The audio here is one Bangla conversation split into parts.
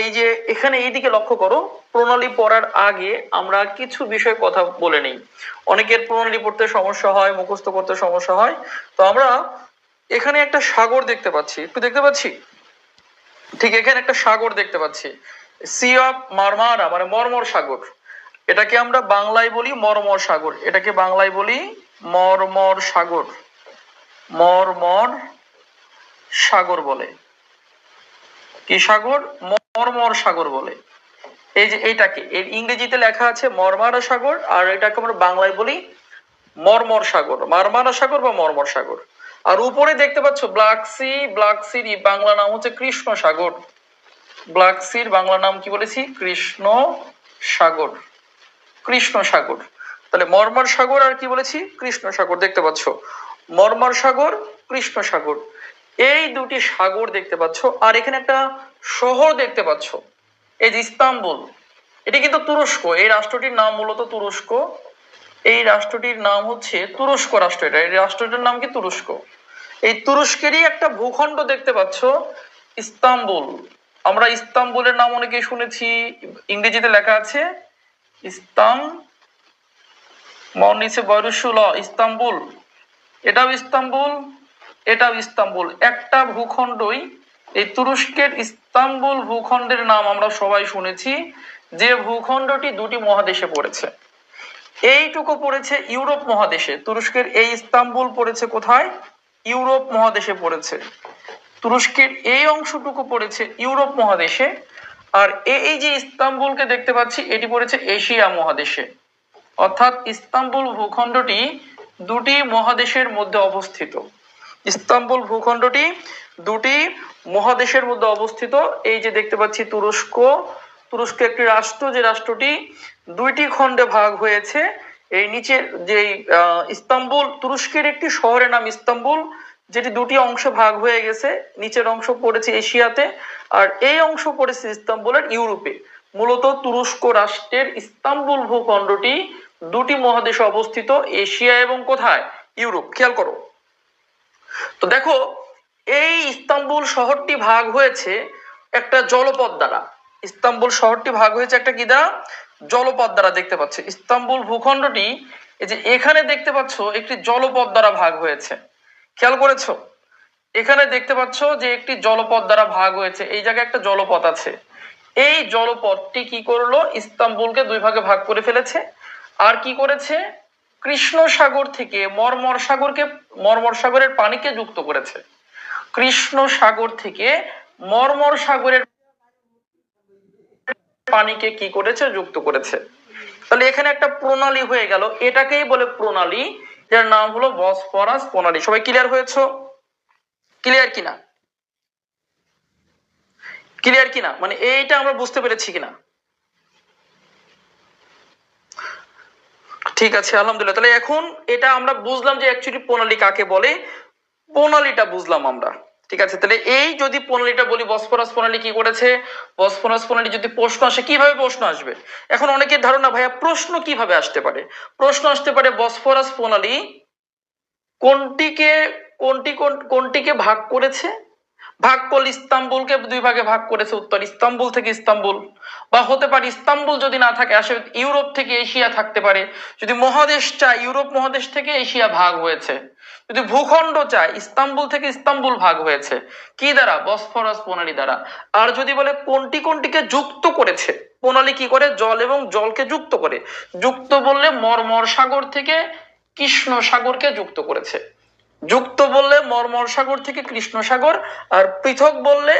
এই যে এখানে এইদিকে লক্ষ্য করো, প্রণালী পড়ার আগে আমরা কিছু বিষয় কথা বলে নিই। অনেকের প্রণালী পড়তে সমস্যা হয়, মুখস্থ করতে সমস্যা হয়। তো আমরা এখানে একটা সাগর দেখতে পাচ্ছি, একটু দেখতে পাচ্ছি, ঠিক এখানে একটা সাগর দেখতে পাচ্ছি, সি অফ মারমারা, মানে মর্মর সাগর। এটাকে আমরা বাংলায় বলি মর্মর সাগর, এটাকে বাংলায় বলি মর্মর সাগর, মর্মর সাগর বলে। কি সাগর? মর্মর সাগর বলে। এই যে এইটাকে, এর ইংরেজিতে লেখা আছে মর্মারা সাগর, আর এটাকে আমরা বাংলায় বলি মর্মর সাগর, মারমারা সাগর বা মর্মর সাগর। আর উপরে দেখতে পাচ্ছ ব্ল্যাক সি, ব্ল্যাক সির বাংলা নাম হচ্ছে কৃষ্ণ সাগর। ব্ল্যাক সির বাংলা নাম কি বলেছি? কৃষ্ণ সাগর, কৃষ্ণ সাগর। তাহলে মর্মর সাগর আর কি বলেছি? কৃষ্ণ সাগর। দেখতে পাচ্ছ মর্মর সাগর, কৃষ্ণ সাগর, এই দুটি সাগর দেখতে পাচ্ছ। আর এখানে একটা শহর দেখতে পাচ্ছ, এই যে ইস্তাম্বুল। এটি কিন্তু তুরস্ক, এই রাষ্ট্রটির নাম মূলত তুরস্ক। এই রাষ্ট্রটির নাম হচ্ছে তুরস্ক রাষ্ট্র, এটা এই রাষ্ট্রটির নাম কি? তুরস্ক। এই তুরস্কেরই একটা ভূখণ্ড দেখতে পাচ্ছ, ইস্তাম্বুল। আমরা ইস্তাম্বুলের নাম অনেকেই শুনেছি, ইংরেজিতে লেখা আছে ইস্তাম্বুল। এটাও ইস্তাম্বুল, এটাও ইস্তাম্বুল, একটা ভূখণ্ডই। এই তুরস্কের ইস্তাম্বুল ভূখণ্ডের নাম আমরা সবাই শুনেছি, যে ভূখণ্ডটি দুটি মহাদেশে পড়েছে। এইটুকু পড়েছে ইউরোপ মহাদেশে, তুরস্কের এই ইস্তাম্বুল পড়েছে কোথায়? ইউরোপ মহাদেশে পড়েছে। তুরস্কের এই অংশটুকু পড়েছে ইউরোপ মহাদেশে। আর এই যে ইস্তাম্বুলকে দেখতে পাচ্ছি, এটি পড়েছে এশিয়া মহাদেশে। অর্থাৎ ইস্তাম্বুল ভূখণ্ডটি দুটি মহাদেশের মধ্যে অবস্থিত। ইস্তাম্বুল ভূখণ্ডটি দুটি মহাদেশের মধ্যে অবস্থিত। এই যে দেখতে পাচ্ছি তুরস্ক, তুরস্ক একটি রাষ্ট্র, যে রাষ্ট্রটি দুইটি খণ্ডে ভাগ হয়েছে। এই নিচের যে ইস্তাম্বুল, তুরস্কের একটি শহরের নাম ইস্তাম্বুল, যেটি দুটি অংশে ভাগ হয়ে গেছে। নিচের অংশ পড়েছে এশিয়াতে, আর এই অংশ পড়েছে ইস্তাম্বুলের ইউরোপে। মূলত তুরস্ক রাষ্ট্রের ইস্তাম্বুল ভূখণ্ডটি দুটি মহাদেশে অবস্থিত, এশিয়া এবং কোথায়? ইউরোপ। খেয়াল করো তো, দেখো এই ইস্তাম্বুল শহরটি ভাগ হয়েছে একটা জলপথ দ্বারা। ইস্তাম্বুল শহরটি ভাগ হয়েছে একটা কি দ্বারা? জলপথ দ্বারা। দেখতে পাচ্ছ ইস্তাম্বুল ভূখণ্ডটি, এই যে এখানে দেখতে পাচ্ছ একটি জলপথ দ্বারা ভাগ হয়েছে। খেয়াল করেছো? এখানে দেখতে পাচ্ছ যে একটি জলপথ দ্বারা ভাগ হয়েছে, এই জায়গায় একটা জলপথ আছে। এই জলপথটি কি করলো? ইস্তাম্বুলকে দুই ভাগে ভাগ করে ফেলেছে। আর কি করেছে? কৃষ্ণ সাগর থেকে মর্মর সাগরকে, মর্মর সাগরের পানিকে যুক্ত করেছে। কৃষ্ণ সাগর থেকে মর্মর সাগরের পানিকে কি করেছে? যুক্ত করেছে। তাহলে এখানে একটা প্রণালী হয়ে গেল, এটাকেই বলে প্রণালী, যার নাম হলো বসফরাস প্রণালী। সবাই ক্লিয়ার হয়েছো? ক্লিয়ার কিনা? ক্লিয়ার কিনা? মানে এইটা আমরা বুঝতে পেরেছি কিনা? ঠিক আছে, আলহামদুলিল্লাহ। তাহলে এখন এটা আমরা বুঝলাম যে অ্যাকচুয়ালি প্রণালী কাকে বলে, প্রণালীটা বুঝলাম আমরা। ঠিক আছে, তাহলে এই যদি প্রণালীটা বলি, বসফরাস প্রণালী কি করেছে? বসফরাস প্রণালী যদি প্রশ্ন আসে, কিভাবে প্রশ্ন আসবে? এখন অনেকের ধারণা, ভাইয়া প্রশ্ন কিভাবে আসতে পারে? প্রশ্ন আসতে পারে বসফরাস প্রণালী কোনটিকে কোনটিকে ভাগ করেছে? ভাগ করলে ইস্তাম্বুলকে দুই ভাগে ভাগ করেছে, উত্তর ইস্তাম্বুল থেকে ইস্তাম্বুল। বা হতে পারে ইস্তাম্বুল যদি না থাকে, আসলে ইউরোপ থেকে এশিয়া থাকতে পারে। যদি মহাদেশ চায়, ইউরোপ মহাদেশ থেকে এশিয়া ভাগ হয়েছে। যদি ভূখণ্ড চায়, ইস্তাম্বুল থেকে ইস্তাম্বুল ভাগ হয়েছে। কি দ্বারা? বসফরাস প্রণালী দ্বারা। আর যদি বলে কোনটিকে যুক্ত করেছে, প্রণালী কি করে? জল এবং জলকে যুক্ত করে। যুক্ত বললে মর্মর সাগর থেকে কৃষ্ণ সাগরকে যুক্ত করেছে। যুক্ত বললে মর্মর সাগর থেকে কৃষ্ণ সাগর, আর পৃথক বললে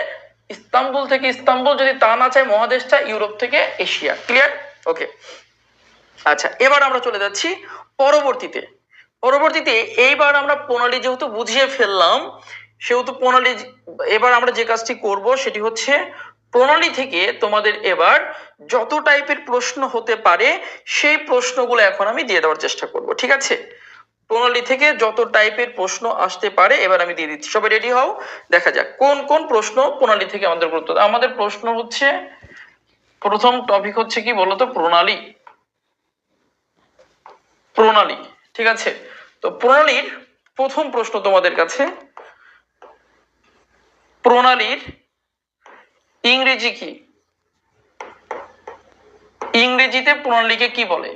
ইস্তাম্বুল থেকে ইস্তাম্বুল, যদি তা না চায় মহাদেশ চায় ইউরোপ থেকে এশিয়া। ক্লিয়ার? ওকে, আচ্ছা, এবার আমরা চলে যাচ্ছি পরবর্তীতে। এইবার আমরা প্রণালী যেহেতু বুঝিয়ে ফেললাম, সেহেতু প্রণালী, এবার আমরা যে কাজটি করব সেটি হচ্ছে প্রণালী থেকে তোমাদের এবার যত টাইপের প্রশ্ন হতে পারে সেই প্রশ্নগুলো এখন আমি দিয়ে দেওয়ার চেষ্টা করব। ঠিক আছে? প্রণালী থেকে যত টাইপের প্রশ্ন আসতে পারে এবার আমি দিয়ে দিচ্ছি। সবাই রেডি হও, দেখা যাক কোন কোন প্রশ্ন প্রণালী থেকে আমাদের গুরুত্ব। আমাদের প্রশ্ন হচ্ছে, প্রথম টপিক হচ্ছে কি বলতো? প্রণালী। প্রণালী, ঠিক আছে? তো প্রণালীর প্রথম প্রশ্ন তোমাদের কাছে, প্রণালীর ইংরেজি কি? ইংরেজিতে প্রণালীকে কি বলে?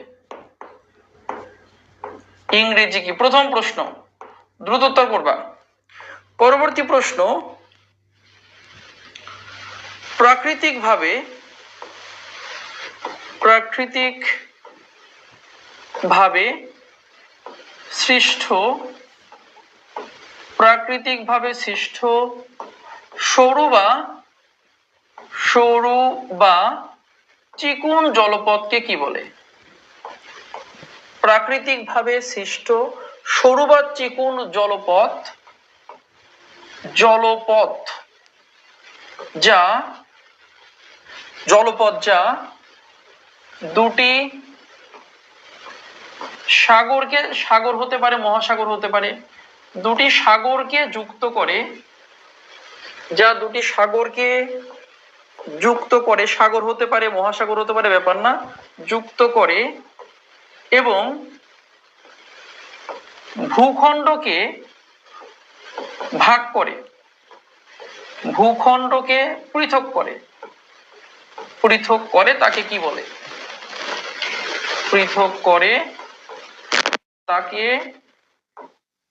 ইংরেজি কি? প্রথম প্রশ্ন, দ্রুত উত্তর করবা। পরবর্তী প্রশ্ন, প্রাকৃতিকভাবে সৃষ্ট সরু বা চিকন জলপথকে কি বলে? প্রাকৃতিকভাবে সৃষ্ট সরু বা চিকন জলপথ যা দুটি সাগরকে, সাগর হতে পারে, মহাসাগর হতে পারে, দুটি সাগরকে যুক্ত করে, সাগর হতে পারে, মহাসাগর হতে পারে, ব্যাপার না, যুক্ত করে এবং ভূখণ্ডকে ভাগ করে, ভূখণ্ডকে পৃথক করে তাকে কি বলে? পৃথক করে তাকে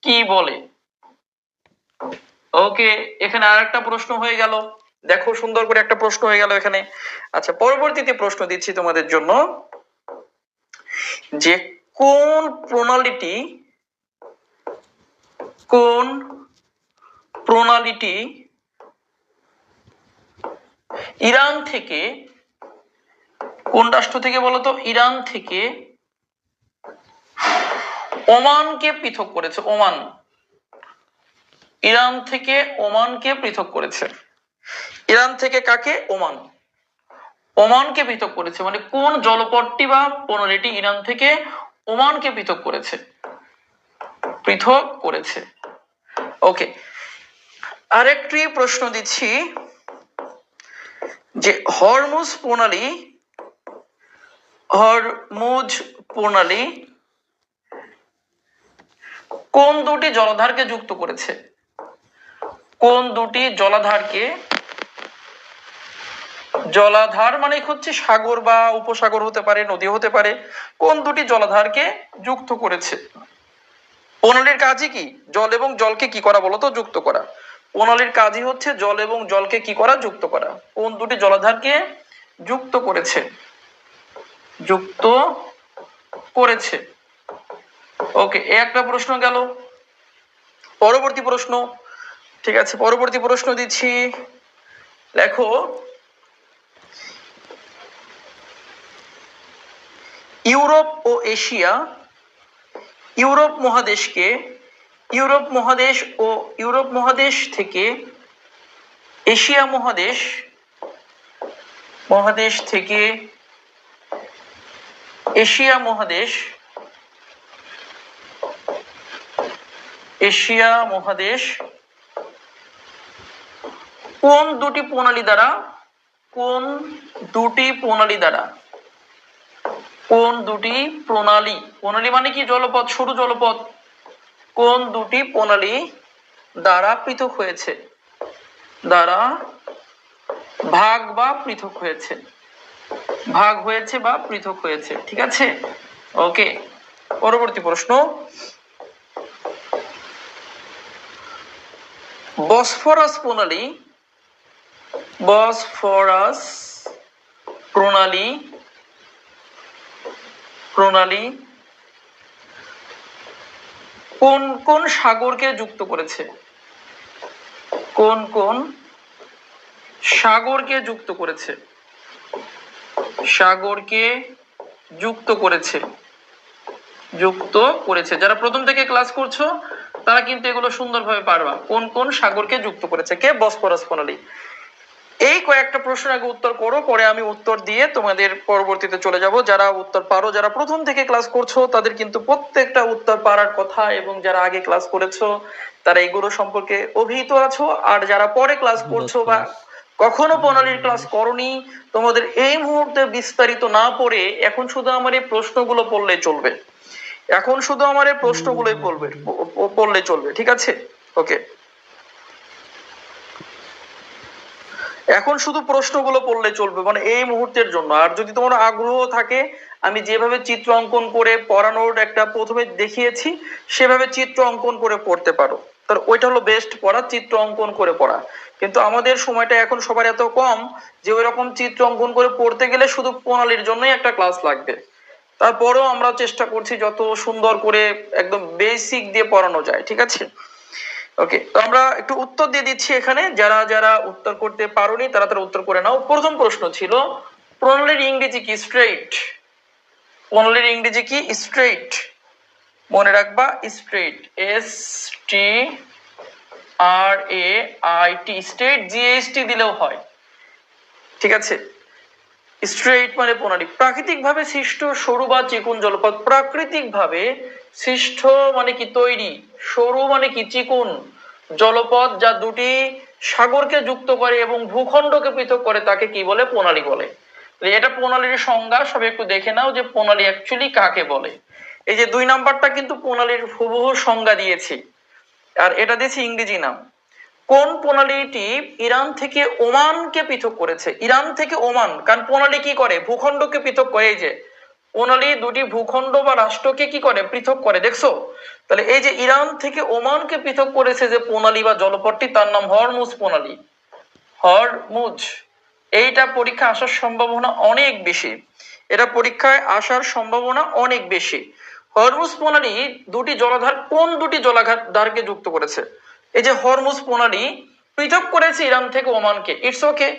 কি বলে? ওকে, এখানে আর একটা প্রশ্ন হয়ে গেল, দেখো সুন্দর করে একটা প্রশ্ন হয়ে গেল এখানে। আচ্ছা, পরবর্তীতে প্রশ্ন দিচ্ছি তোমাদের জন্য, যে কোন প্রণালীটি ইরান থেকে, কোন রাষ্ট্র থেকে বলতো? ইরান থেকে ওমানকে পৃথক করেছে। ইরান থেকে ওমানকে পৃথক করেছে। ইরান থেকে কাকে? ওমানকে পৃথক করেছে। মানে কোন জলপথটি বা প্রণালীটি ইরান থেকে ওমানকে পৃথক করেছে? ওকে, আরেকটি প্রশ্ন দিচ্ছি, যে হরমুজ প্রণালী কোন দুটি জলাধারকে যুক্ত করেছে? কোন দুটি জলাধার মানে হচ্ছে সাগর বা উপসাগর হতে পারে, নদী হতে পারে, কোন দুটি জলাধারকে যুক্ত করেছে? প্রণালীর কাজই কি? জল এবং জলকে কি করা বলতো? যুক্ত করা। প্রণালীর কাজই হচ্ছে জল এবং জলকে কি করা? যুক্ত করা। কোন দুটি জলাধারকে যুক্ত করেছে? ওকে, একটা প্রশ্ন গেল। পরবর্তী প্রশ্ন, ঠিক আছে, পরবর্তী প্রশ্ন দিচ্ছি, দেখো, ইউরোপ মহাদেশ থেকে এশিয়া মহাদেশ কোন দুটি প্রণালী দ্বারা প্রণালী মানে কি? জলপথ, সরু জলপথ। কোন দুটি প্রণালী দ্বারা পৃথক হয়েছে? ভাগ বা পৃথক হয়েছে। ঠিক আছে, ওকে। পরবর্তী প্রশ্ন, বসফরাস প্রণালী কোন কোন সাগরকে যুক্ত করেছে? যারা প্রথম থেকে ক্লাস করছো তারা কিন্তু এগুলো সুন্দরভাবে পারবা। কোন কোন সাগরকে যুক্ত করেছে? কে? বসফরাস প্রণালী। এই কয়েকটা প্রশ্নের আগে উত্তর করো, পরে আমি উত্তর দিয়ে তোমাদের পরবর্তীতে চলে যাব। যারা উত্তর পারো, যারা প্রথম থেকে ক্লাস করছো তাদের কিন্তু প্রত্যেকটা উত্তর পারার কথা, এবং যারা আগে ক্লাস করেছো তারা এগুলো সম্পর্কে অভিহিত আছো। আর যারা পরে ক্লাস করছো বা কখনো প্রণালীর ক্লাস করনি, তোমাদের এই মুহূর্তে বিস্তারিত না পড়ে এখন শুধু আমার এই প্রশ্নগুলো পড়লে চলবে। ঠিক আছে, ওকে। এখন শুধু প্রশ্নগুলো পড়লে চলবে, মানে এই মুহূর্তের জন্য। আর যদি তোমার আগ্রহ থাকে, আমি যেভাবে চিত্র অঙ্কন করে পড়ানোর একটা প্রথমে দেখিয়েছি সেভাবে চিত্র অঙ্কন করে পড়তে পারো, তার ওইটা হলো বেস্ট পড়া, চিত্র অঙ্কন করে পড়া। কিন্তু আমাদের সময়টা এখন সবার এত কম যে ওই রকম চিত্র অঙ্কন করে পড়তে গেলে শুধু প্রণালীর জন্যই একটা ক্লাস লাগবে। তারপরেও আমরা চেষ্টা করছি যত সুন্দর করে একদম বেসিক দিয়ে পড়ানো যায়, ঠিক আছে। ওকে, তো আমরা একটু উত্তর দিয়ে দিচ্ছি এখানে, যারা যারা উত্তর করতে পারোনি তারা তারা উত্তর করে নাও। প্রথম প্রশ্ন ছিল প্রণালীর ইংরেজি কি? স্ট্রেইট। প্রণালীর ইংরেজি কি? স্ট্রেইট। মনে রাখবা, strait, S T R A I T, strait, GST দিলেও হয়, ঠিক আছে। স্ট্রেইট মানে প্রণালী। প্রাকৃতিক ভাবে সৃষ্ট সরু বা চিকন জলপথ। প্রাকৃতিক ভাবে সৃষ্ট মানে কি? তৈরি। সরু মানে কি? চিকন জলপথ যা দুটি সাগরকে যুক্ত করে এবং ভূখণ্ডকে পৃথক করে তাকে কি বলে? প্রণালী বলে। এটা প্রণালীর সংজ্ঞা, সবাই একটু দেখে নাও যে প্রণালী অ্যাকচুয়ালি কাকে বলে। এই যে 2 নাম্বারটা কিন্তু প্রণালীর হুবহু সংজ্ঞা দিয়েছি, আর এটা দিয়েছি ইংরেজি নাম। কোন প্রণালীটি ইরান থেকে ওমানকে পৃথক করেছে? ইরান থেকে ওমান, কারণ প্রণালী কি করে? ভূখণ্ডকে পৃথক করে। এই যে প্রণালী দুটি ভূখণ্ড বা রাষ্ট্রকে কি করে? পৃথক করে, দেখছো? তাহলে এই যে ইরান থেকে ওমানকে পৃথক করেছে যে প্রণালী বা জলপথটি, তার নাম হরমুজ প্রণালী। হরমুজ। এইটা পরীক্ষা আসার সম্ভাবনা অনেক বেশি, এটা পরীক্ষায় আসার সম্ভাবনা অনেক বেশি। হরমুজ প্রণালী দুটি জলাধার, কোন দুটি জলাধারকে যুক্ত করেছে? এই যে হরমুজ প্রণালী পৃথক করেছে ইরান থেকে ওমানকে, ইটস ওকে,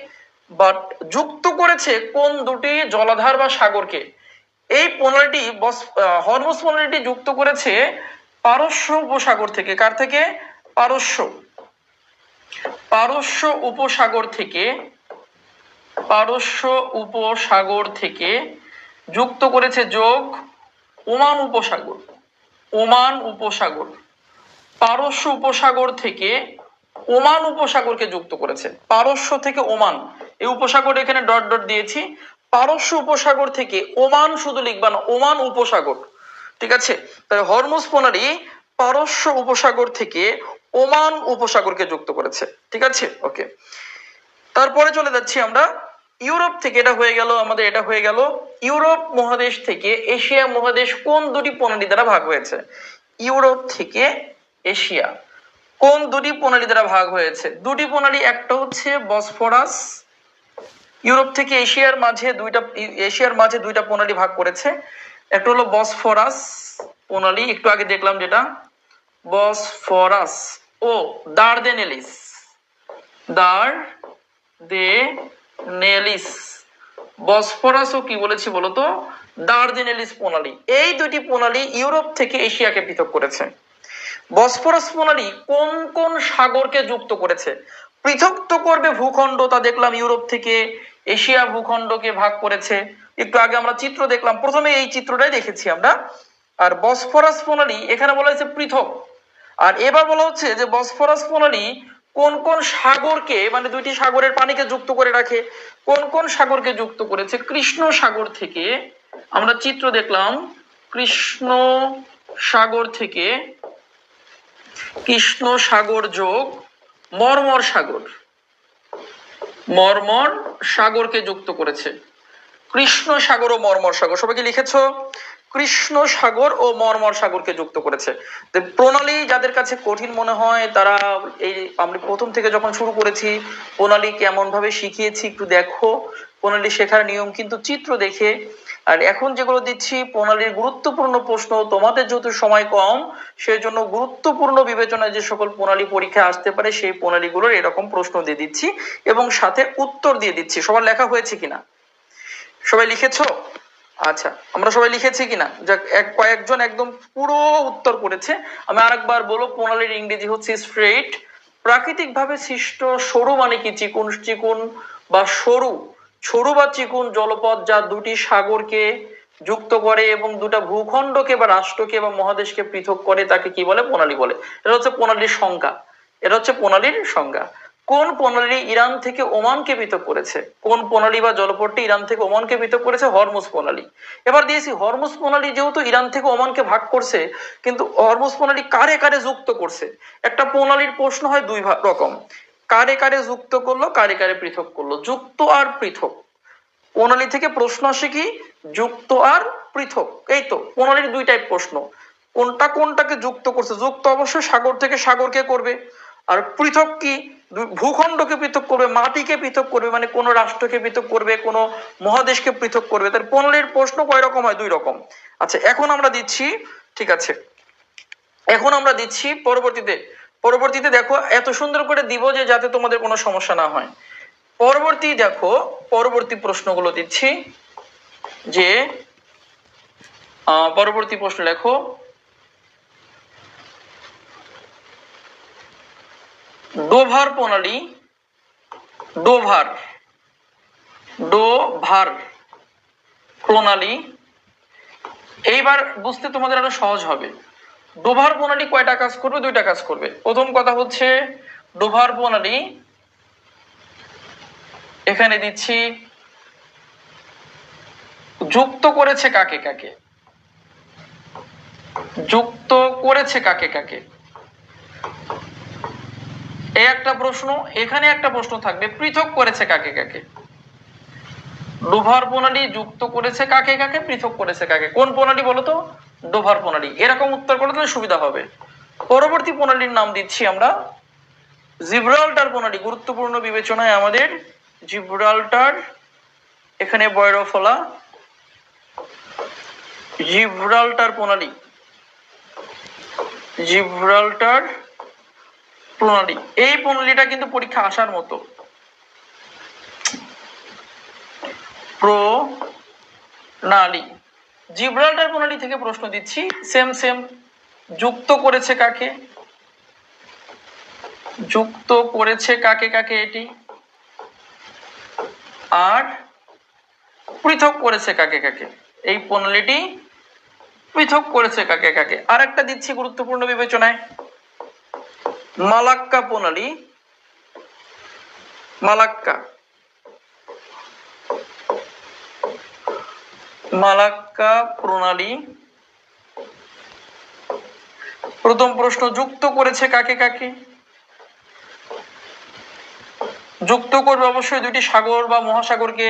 বাট যুক্ত করেছে কোন দুটি জলাধার বা সাগরকে? এই প্রণালীটি হরমুজ প্রণালীটি যুক্ত করেছে পারস্য উপসাগর থেকে। কার থেকে? পারস্য। পারস্য উপসাগর থেকে, পারস্য উপসাগর থেকে যুক্ত করেছে যোগ ওমান উপসাগর। ওমান উপসাগর, পারস্য উপসাগর থেকে ওমান উপসাগরকে যুক্ত করেছে। পারস্য থেকে ওমান, এই উপসাগর এখানে ডট ডট দিয়েছি। পারস্য উপসাগর থেকে ওমান শুধু লিখবা না, ওমান উপসাগর, ঠিক আছে। তাহলে হরমুজ প্রণালী পারস্য উপসাগর থেকে ওমান উপসাগরকে যুক্ত করেছে, ঠিক আছে। ওকে, তারপরে চলে যাচ্ছি আমরা ইউরোপ থেকে। এটা হয়ে গেল আমাদের, এটা হয়ে গেল ইউরোপ মহাদেশ থেকে এশিয়া মহাদেশ কোন দুটি প্রণালী দ্বারা ভাগ হয়েছে? ইউরোপ থেকে এশিয়া কোন দুটি প্রণালী দ্বারা ভাগ হয়েছে? দুটি প্রণালী, একটা হচ্ছে বসফরাস। ইউরোপ থেকে এশিয়ার মাঝে দুইটা প্রণালী ভাগ করেছে। একটা হলো বসফরাস প্রণালী, একটু আগে দেখলাম যেটা, বসফরাস ও দারদেনেলিস। দারদেনেলিস, বসফরাস ও কি বলেছি বলতো? দারদেনেলিস প্রণালী। এই দুটি প্রণালী ইউরোপ থেকে এশিয়াকে পৃথক করেছে। বসফরাস প্রণালী কোন কোন সাগরকে যুক্ত করেছে? পৃথক তো করবে ভূখণ্ড, তা দেখলাম ইউরোপ থেকে এশিয়া ভূখণ্ডকে ভাগ করেছে। একটু আগে আমরা চিত্র দেখলাম, প্রথমে এই চিত্রটাই দেখেছি আমরা। আর বসফরাস প্রণালী এখানে বলা হয়েছে পৃথক। আর এবার বলা হচ্ছে যে বসফরাস প্রণালী কোন কোন সাগরকে, মানে দুইটি সাগরের পানিকে যুক্ত করে রাখে। কোন কোন সাগরকে যুক্ত করেছে? কৃষ্ণ সাগর থেকে, আমরা চিত্র দেখলাম, কৃষ্ণ সাগর থেকে, কৃষ্ণ সাগর যোগ মর্মর সাগর, মর্মর সাগরকে যুক্ত করেছে। কৃষ্ণ সাগর ও মর্মর সাগর, সবাইকে লিখেছো? কৃষ্ণ সাগর ও মর্মর সাগরকে যুক্ত করেছে। প্রণালী যাদের কাছে কঠিন মনে হয় তারা, এই আমরা প্রথম থেকে যখন শুরু করেছি প্রণালী কেমন ভাবে শিখিয়েছি একটু দেখো। প্রণালী শেখার নিয়ম কিন্তু চিত্র দেখে। আর এখন যেগুলো দিচ্ছি প্রণালীর গুরুত্বপূর্ণ প্রশ্ন, তোমাদের যেহেতু সময় কম সেই জন্য গুরুত্বপূর্ণ বিবেচনায় যে সকল প্রণালী পরীক্ষায় আসতে পারে সেই প্রণালীগুলোর এরকম প্রশ্ন দিয়ে দিচ্ছি এবং সাথে উত্তর দিয়ে দিচ্ছি। সবার লেখা হয়েছে কিনা? সবাই লিখেছো? আচ্ছা, আমরা সবাই লিখেছি কিনা? কয়েকজন একদম পুরো উত্তর করেছে। আমি আরেকবার বলবো, প্রণালীর ইংরেজি হচ্ছে স্ট্রেইট। প্রাকৃতিক ভাবে সৃষ্ট সরু মানে কি? চিকুন, চিকুন বা সরু, সরু বা চিকুন জলপথ যা দুটি সাগরকে যুক্ত করে এবং দুটা ভূখণ্ডকে বা রাষ্ট্রকে বা মহাদেশকে পৃথক করে তাকে কি বলে? প্রণালী বলে। এটা হচ্ছে প্রণালীর সংজ্ঞা, এটা হচ্ছে প্রণালীর সংজ্ঞা। কোন প্রণালী ইরান থেকে ওমানকে পৃথক করেছে? কোন প্রণালী বা জলপথটি ইরান থেকে ওমানকে পৃথক করেছে? হরমুজ প্রণালী। এবার দিয়েছি হরমুজ প্রণালী যেহেতু ইরান থেকে ওমানকে ভাগ করছে, কিন্তু হরমুজ প্রণালী কারে কারে যুক্ত করছে? একটা প্রণালীর প্রশ্ন হয় দুই রকম, কারে কারে যুক্ত করলো, কারে কারে পৃথক করলো। যুক্ত আর পৃথক প্রণালী থেকে প্রশ্ন আসে কি, যুক্ত আর পৃথক। এই তো প্রণালীর দুই টাইপ প্রশ্ন, কোনটা কোনটাকে যুক্ত করছে। যুক্ত অবশ্যই সাগর থেকে সাগরকে করবে, আর পৃথক কি, ভূখণ্ডকে পৃথক করবে, মাটিকে পৃথক করবে, মানে কোন রাষ্ট্রকে পৃথক করবে, কোন মহাদেশকে পৃথক করবে। তার প্রণালীর প্রশ্ন কয় রকম হয়, দুই রকম। আচ্ছা এখন আমরা দিচ্ছি, ঠিক আছে, এখন আমরা দিচ্ছি পরবর্তীতে। পরবর্তীতে দেখো এত সুন্দর করে দিব যে যাতে তোমাদের কোনো সমস্যা না হয়। পরবর্তী দেখো, পরবর্তী প্রশ্নগুলো দিচ্ছি যে পরবর্তী প্রশ্ন লেখো, ডোভার প্রণালী, ডোভার ডোভার প্রণালী, এইবার বুঝতে তোমাদের আরো সহজ হবে। ডোভার প্রণালী কয়টা কাজ করবে, দুইটা কাজ করবে। প্রথম কথা হচ্ছে ডোভার প্রণালী, এখানে দিচ্ছি যুক্ত করেছে কাকে কাকে, যুক্ত করেছে কাকে কাকে, এই একটা প্রশ্ন। এখানে একটা প্রশ্ন থাকবে পৃথক করেছে কাকে কাকে। ডোভার প্রণালী যুক্ত করেছে কাকে কাকে, পৃথক করেছে কাকে। কোন প্রণালী বলতো, ডোভার প্রণালী। এরকম উত্তর করলে তাহলে সুবিধা হবে। পরবর্তী প্রণালীর নাম দিচ্ছি আমরা জিব্রাল্টার প্রণালী। গুরুত্বপূর্ণ বিবেচনায় আমাদের জিব্রাল্টার, এখানে বয়র ফলা, জিব্রাল্টার প্রণালী, জিব্রাল্টার প্রণালী। এই প্রণালীটা কিন্তু পরীক্ষা আসার মতো। প্রণালী, জিব্রাল্টার প্রণালী থেকে প্রশ্ন দিচ্ছি, সেম সেম। যুক্ত করেছে কাকে, যুক্ত করেছে কাকে কাকে এটি, আর পৃথক করেছে কাকে কাকে। এই প্রণালীটি পৃথক করেছে কাকে কাকে। আর একটা দিচ্ছি গুরুত্বপূর্ণ বিবেচনায়, মালাক্কা প্রণালী, মালাক্কা, মালাক্কা প্রণালী। প্রথম প্রশ্ন, যুক্ত করেছে কাকে কাকে। যুক্ত করবে অবশ্যই দুইটি সাগর বা মহাসাগরকে,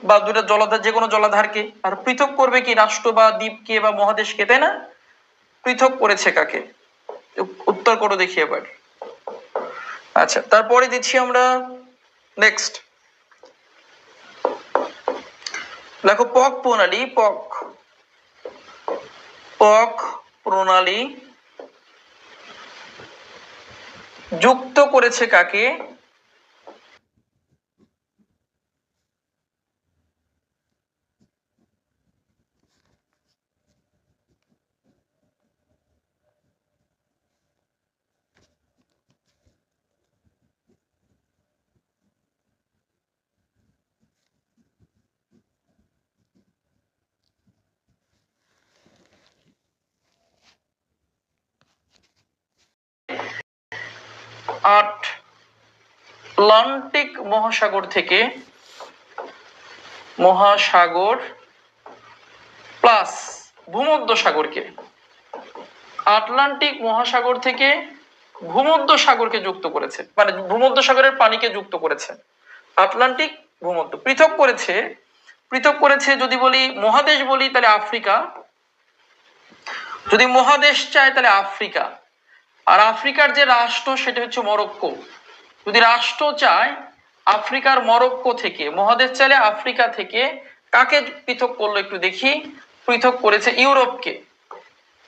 বা দুইটা জলাধার, যে কোনো জলাধারকে। আর পৃথক করবে কি, রাষ্ট্র বা দ্বীপকে বা মহাদেশকে, তাই না। পৃথক করেছে কাকে, উত্তর করো দেখি এবার। আচ্ছা তারপরে দিচ্ছি আমরা নেক্সট, দেখো পক প্রণালী, পক, পক প্রণালী যুক্ত করেছে কাকে, আটলান্টিক মহাসাগর থেকে, মহাসাগর প্লাস ভূমধ্য সাগরকে, আটলান্টিক মহাসাগর থেকে ভূমধ্য সাগরকে যুক্ত করেছে, মানে ভূমধ্য সাগরের পানিকে যুক্ত করেছে। আটলান্টিক ভূমধ্য। পৃথক করেছে, পৃথক করেছে যদি বলি মহাদেশ বলি তাহলে আফ্রিকা, যদি মহাদেশ চায় তাহলে আফ্রিকা। আর আফ্রিকার যে রাষ্ট্র সেটা হচ্ছে মরক্কো। যদি রাষ্ট্র চায় আফ্রিকার মরক্কো থেকে, মহাদেশ চাইলে আফ্রিকা থেকে কাকে পৃথক করলো একটু দেখি। পৃথক করেছে ইউরোপকে।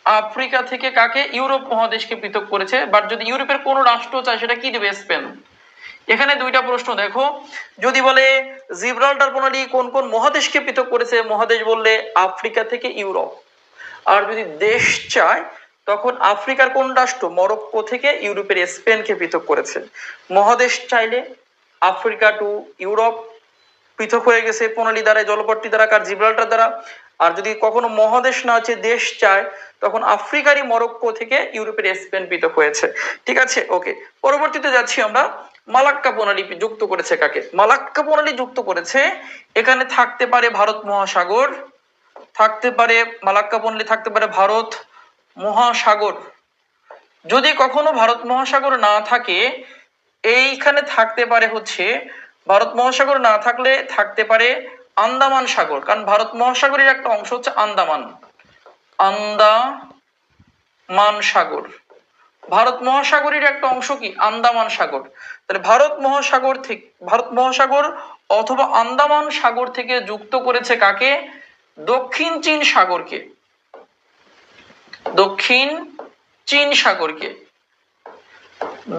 আফ্রিকা থেকে কাকে, ইউরোপ মহাদেশকে পৃথক করেছে। বাট যদি ইউরোপের কোন রাষ্ট্র চায় সেটা কি দেবে, স্পেন। এখানে দুইটা প্রশ্ন দেখো, যদি বলে জিব্রাল্টার প্রণালী কোন কোন মহাদেশকে পৃথক করেছে, মহাদেশ বললে আফ্রিকা থেকে ইউরোপ। আর যদি দেশ চায় তখন আফ্রিকার কোন রাষ্ট্র, মরক্কো থেকে ইউরোপের স্পেনকে পৃথক করেছে। মহাদেশ চাইলে আফ্রিকা টু ইউরোপ পৃথক হয়ে গেছে প্রণালী দ্বারা, জলপথটি দ্বারা, কার জিব্রাল্টার দ্বারা। আর যদি কখনো মহাদেশ না হচ্ছে দেশ চায় তখন আফ্রিকারই মরক্কো থেকে ইউরোপের স্পেন পৃথক হয়েছে। ঠিক আছে, ওকে। পরবর্তীতে যাচ্ছি আমরা, মালাক্কা প্রণালী যুক্ত করেছে কাকে। মালাক্কা প্রণালী যুক্ত করেছে, এখানে থাকতে পারে ভারত মহাসাগর, থাকতে পারে মালাক্কা প্রণালী, থাকতে পারে ভারত মহাসাগর। যদি কখনো ভারত মহাসাগর না থাকে এইখানে থাকতে পারে হচ্ছে ভারত মহাসাগর, না থাকলে থাকতে পারে আন্দামান সাগর, কারণ ভারত মহাসাগরের একটা অংশ হচ্ছে আন্দামান, আন্দামান সাগর। ভারত মহাসাগরের একটা অংশ কি আন্দামান সাগর। তাহলে ভারত মহাসাগর অথবা আন্দামান সাগর থেকে যুক্ত করেছে কাকে? দক্ষিণ চীন সাগরকে, দক্ষিণ চীন সাগরকে,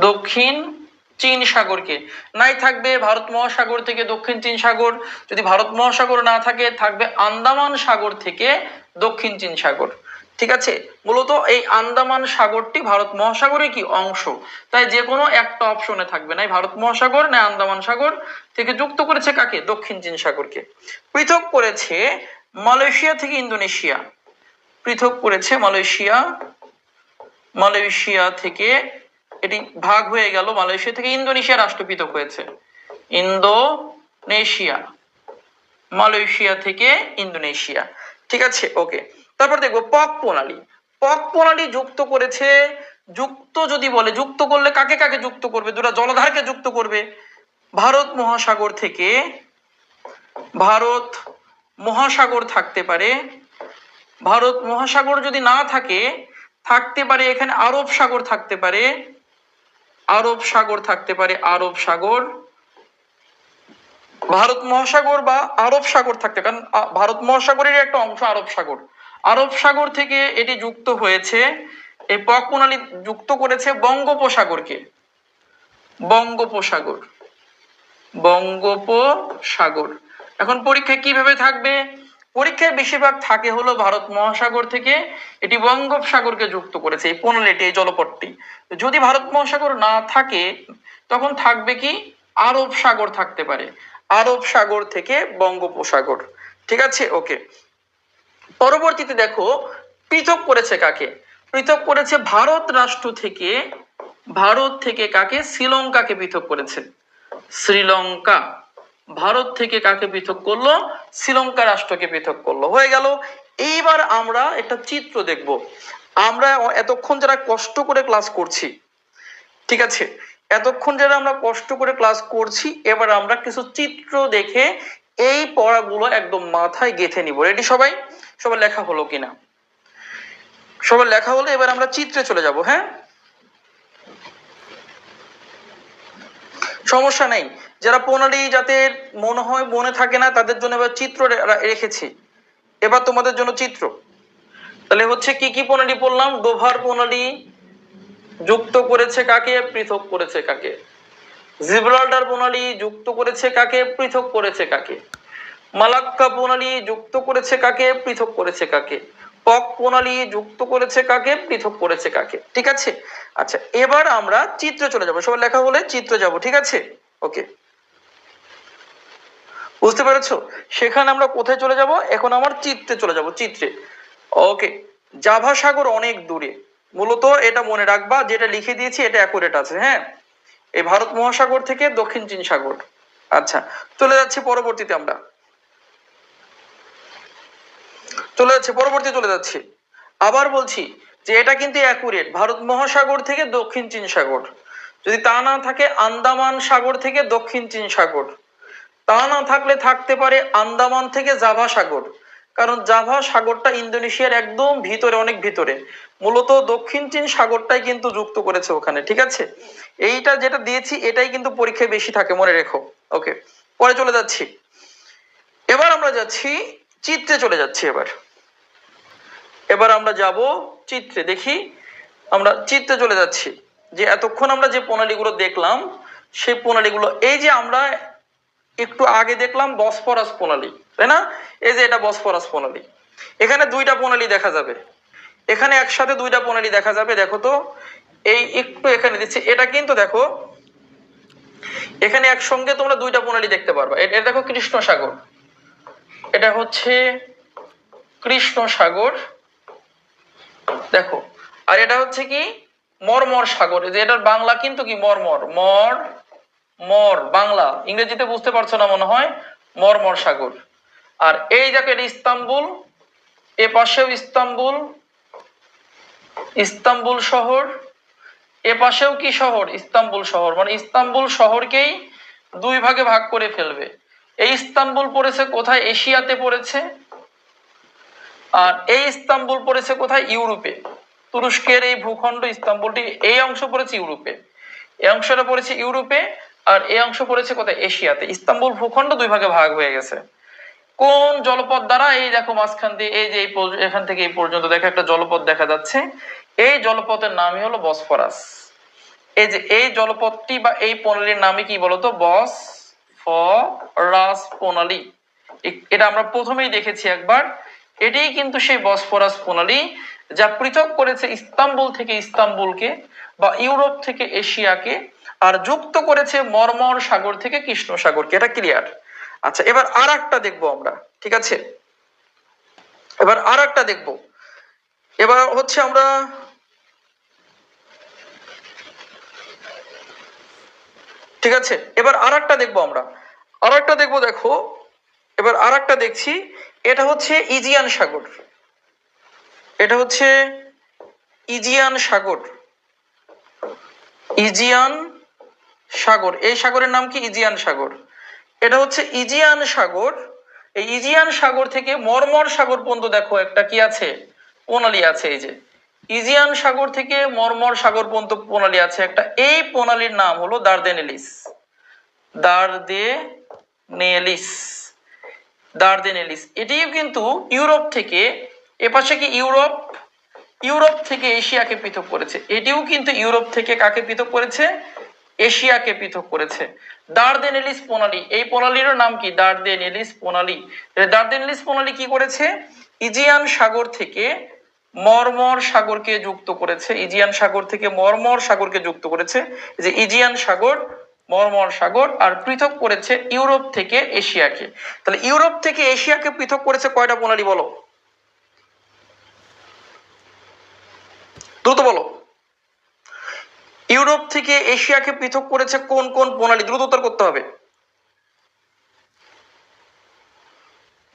দক্ষিণ চীন সাগরকে। নাই থাকবে ভারত মহাসাগর থেকে দক্ষিণ চীন সাগর, যদি ভারত মহাসাগর না থাকে থাকবে আন্দামান সাগর থেকে দক্ষিণ চীন সাগর। ঠিক আছে, মূলত এই আন্দামান সাগরটি ভারত মহাসাগরের কি অংশ, তাই যে কোনো একটা অপশনে থাকবে, নাই ভারত মহাসাগর না আন্দামান সাগর থেকে যুক্ত করেছে কাকে? দক্ষিণ চীন সাগরকে। পৃথক করেছে মালয়েশিয়া থেকে ইন্দোনেশিয়া, পৃথক করেছে মালয়েশিয়া থেকে, এটি ভাগ হয়ে গেল, মালয়েশিয়া থেকে ইন্দোনেশিয়া রাষ্ট্র পৃথক হয়েছে, ইন্দোনেশিয়া, মালয়েশিয়া থেকে ইন্দোনেশিয়া। ঠিক আছে, ওকে। তারপর দেখবো পক প্রণালী। পক প্রণালী যুক্ত করেছে, যুক্ত যদি বলে, যুক্ত করলে কাকে কাকে যুক্ত করবে? দুটা জলধারকে যুক্ত করবে। ভারত মহাসাগর থাকতে পারে, ভারত মহাসাগর যদি না থাকে থাকতে পারে এখানে আরব সাগর থাকতে পারে, আরব সাগর থাকতে পারে, আরব সাগর। ভারত মহাসাগর বা আরব সাগর থাকতে, কারণ ভারত মহাসাগরের একটা অংশ আরব সাগর, আরব সাগর থেকে এটি যুক্ত হয়েছে। এই পক প্রণালী যুক্ত করেছে বঙ্গোপসাগরকে, বঙ্গোপসাগর, বঙ্গোপসাগর। এখন পরীক্ষায় কিভাবে থাকবে? পরীক্ষায় বেশিরভাগ থাকে হলো ভারত মহাসাগর থেকে এটি বঙ্গোপসাগরকে যুক্ত করেছে, এই প্রণালীটি, এই জলপথটি। যদি ভারত মহাসাগর না থাকে তখন থাকবে কি আরব সাগর থাকতে পারে, আরব সাগর থেকে বঙ্গোপসাগর। ঠিক আছে, ওকে। পরবর্তীতে দেখো পৃথক করেছে কাকে? পৃথক করেছে ভারত রাষ্ট্র থেকে, ভারত থেকে কাকে? শ্রীলঙ্কাকে পৃথক করেছে, শ্রীলঙ্কা। ভারত থেকে কাকে পৃথক করলো? শ্রীলঙ্কা রাষ্ট্রকে পৃথক করলো। হয়ে গেল। এইবার আমরা একটা চিত্র দেখব। আমরা এতক্ষণ যারা কষ্ট করে ক্লাস করছি, ঠিক আছে, এতক্ষণ যারা আমরা কষ্ট করে ক্লাস করছি, এবার আমরা কিছু চিত্র দেখে এই পড়াগুলো একদম মাথায় গেঁথে নিব। রেডি সবাই? সবার লেখা হলো কিনা? সবার লেখা হলো, এবার আমরা চিত্রে চলে যাব। হ্যাঁ, সমস্যা নেই। যারা প্রণালী যাতে মনে হয় মনে থাকে না তাদের জন্য এবার চিত্র রেখেছি। এবার তোমাদের জন্য চিত্র। তাহলে হচ্ছে কি কি প্রণালী বললাম? ডোভার প্রণালী যুক্ত করেছে কাকে? পৃথক করেছে কাকে? জিব্রাল্টার প্রণালী যুক্ত করেছে কাকে? পৃথক করেছে কাকে? মালাক্কা প্রণালী যুক্ত করেছে কাকে? পৃথক করেছে কাকে? পক প্রণালী যুক্ত করেছে কাকে? পৃথক করেছে কাকে? ঠিক আছে, আচ্ছা এবার আমরা চিত্রে চলে যাব। সবাই লেখা হলে চিত্রে যাব। ঠিক আছে, ওকে, বুঝতে পেরেছো? সেখানে আমরা কোথায় চলে যাব? এখন আমার চিত্রে চলে যাব, চিত্রে। ওকে, জাভা সাগর অনেক দূরে, মূলত এটা মনে রাখবা, যেটা লিখে দিয়েছি এটা অ্যাকুরেট আছে। হ্যাঁ, এই ভারত মহাসাগর থেকে দক্ষিণ চীন সাগর। আচ্ছা, চলে যাচ্ছি পরবর্তীতে, আমরা চলে যাচ্ছি। আবার বলছি যে এটা কিন্তু অ্যাকুরেট, ভারত মহাসাগর থেকে দক্ষিণ চীন সাগর। যদি তা না থাকে আন্দামান সাগর থেকে দক্ষিণ চীন সাগর, তা না থাকলে থাকতে পারে আন্দামান থেকে জাভা সাগর, কারণ জাভা সাগরটা ইন্দোনেশিয়ার একদম ভিতরে, অনেক ভিতরে। মূলত দক্ষিণ চীন সাগরটাই কিন্তু যুক্ত করেছে ওখানে। ঠিক আছে, এইটা যেটা দিয়েছি এটাই কিন্তু পরীক্ষায় বেশি থাকে, মনে রেখো। ওকে, পরে চলে যাচ্ছি। এবার আমরা যাচ্ছি চিত্রে, চলে যাচ্ছি। এবার আমরা যাব চিত্রে। দেখি, আমরা চিত্রে চলে যাচ্ছি। যে এতক্ষণ আমরা যে প্রণালীগুলো দেখলাম সেই প্রণালীগুলো, এই যে আমরা একটু আগে দেখলাম বসফরাস প্রণালী, তাই না? এই যে এটা বসফরাস প্রণালী, এখানে দুইটা প্রণালী দেখা যাবে, এখানে একসাথে দুইটা প্রণালী দেখা যাবে। দেখো তো, এই একটু এখানে দিচ্ছি, এটা কিন্তু দেখো এখানে একসঙ্গে তোমরা দুইটা প্রণালী দেখতে পারবা। এটা দেখো কৃষ্ণ সাগর, এটা হচ্ছে কৃষ্ণ সাগর, দেখো। আর এটা হচ্ছে কি মরমর সাগর, যে এটার বাংলা কিন্তু কি মরমর, মর বাংলা, ইংরেজিতে বুঝতে পারছো না মনে হয়, মরমর সাগর। আর এই দেখো এটা ইস্তাম্বুল, এ পাশেও ইস্তাম্বুল, ইস্তাম্বুল শহর, এ পাশেও কি শহর? ইস্তাম্বুল শহর। মানে ইস্তাম্বুল শহরকেই দুই ভাগে ভাগ করে ফেলবে। এই ইস্তাম্বুল পড়েছে কোথায়? এশিয়াতে পড়েছে। আর এই ইস্তাম্বুল পড়েছে কোথায়? ইউরোপে। তুরস্কের এই ভূখণ্ড ইস্তাম্বুলটি এই অংশ পড়েছে ইউরোপে, এই অংশটা পড়েছে ইউরোপে, আর এই অংশ পড়েছে কোথায়? এশিয়াতে। ইস্তাম্বুল ভূখণ্ড দুই ভাগে ভাগ হয়ে গেছে। কোন জলপথ দ্বারা? এই দেখো মাঝখান দিয়ে এই যে এখান থেকে এই পর্যন্ত দেখো একটা জলপথ দেখা যাচ্ছে। এই জলপথের নামই হলো বসফরাস। এই যে এই জলপথটি বা এই প্রণালীর নামই কি বলতো? বসফরাস প্রণালী। এটা আমরা প্রথমেই দেখেছি একবার। এটাই কিন্তু সেই বসফরাস প্রণালী যা পৃথক করেছে ইস্তাম্বুল থেকে ইস্তাম্বুলকে বা ইউরোপ থেকে এশিয়াকে, আর যুক্ত করেছে মর্মর সাগর থেকে কৃষ্ণ সাগরকে। এটা ক্লিয়ার? আচ্ছা, এবার আর একটা দেখবো আমরা, ঠিক আছে? এবার আর একটা দেখবো। এবার হচ্ছে আমরা ঠিক আছে, এবার আর একটা দেখবো আমরা, আর একটা দেখবো। দেখো এবার আর একটা দেখছি, এটা হচ্ছে ইজিয়ান সাগর। এটা হচ্ছে ইজিয়ান সাগর। ইজিয়ান সাগর, এই সাগরের নাম কি? ইজিয়ান সাগর। এটা হচ্ছে ইজিয়ান সাগর। এই ইজিয়ান সাগর থেকে মর্মর সাগর পর্যন্ত দেখো একটা কি আছে? প্রণালী আছে। এই যে ইজিয়ান সাগর থেকে মর্মর সাগর পর্যন্ত প্রণালী আছে একটা। এই প্রণালীর নাম হলো দারদেনেলিস। দারদেনেলিস, দারদেনেলিস। এটিও কিন্তু ইউরোপ থেকে, এপাশে কি ইউরোপ, ইউরোপ থেকে এশিয়াকে পৃথক করেছে। এটিও কিন্তু ইউরোপ থেকে কাকে পৃথক করেছে? এশিয়াকে পৃথক করেছে। দারদেনেলিস প্রণালী, এই প্রণালীর নাম কি? দারদেনেলিস প্রণালী। দারদেনেলিস প্রণালী কি করেছে? ইজিয়ান সাগর থেকে মর্মর সাগরকে যুক্ত করেছে। ইজিয়ান সাগর থেকে মর্মর সাগরকে যুক্ত করেছে। যে ইজিয়ান সাগর, মর্মর সাগর, আর পৃথক করেছে ইউরোপ থেকে এশিয়াকে। তাহলে ইউরোপ থেকে এশিয়াকে পৃথক করেছে কয়টা প্রণালী বলো? দ্রুত বলো। ইউরোপ থেকে এশিয়াকে পৃথক করেছে কোন কোন প্রণালী? দ্রুত উত্তর করতে হবে,